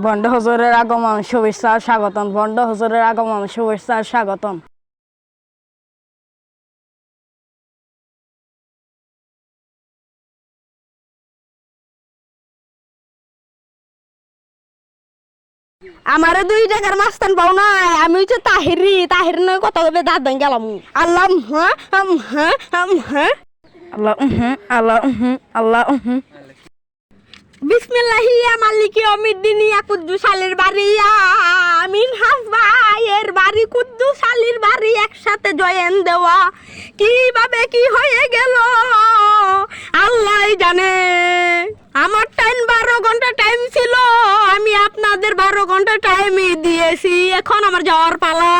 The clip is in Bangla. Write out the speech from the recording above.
বন্ড হুজুরের আগমন শুভেচ্ছা আর স্বাগতম। বন্ড হুজুরের আগমন শুভেচ্ছা আর স্বাগতম। আমারে 2 টাকার মাস্তান পাও না, আমি হচ্ছে তাহির নয় কথা বলে দাঁত ভেঙে গেলাম। আল্লাহ হ্যাঁ হ্যাঁ হ্যাঁ আল্লাহ আল্লাহ আল্লাহ বিসমিল্লাহি ইয়া মালিকি ইয়াউমিদ্দিন ইয়া কুদ্দুস আলীর বাড়ি আমিন হাসবাইয়ের বাড়ি কুদ্দুস আলীর বাড়ি একসাথে জয়েন দেওয়া কিভাবে কি হয়ে গেল আল্লাহই জানে। আমার টাইম 12 ঘন্টা টাইম ছিল, আমি আপনাদের 12 ঘন্টা টাইমই দিয়েছি, এখন আমার যাওয়ার পালা।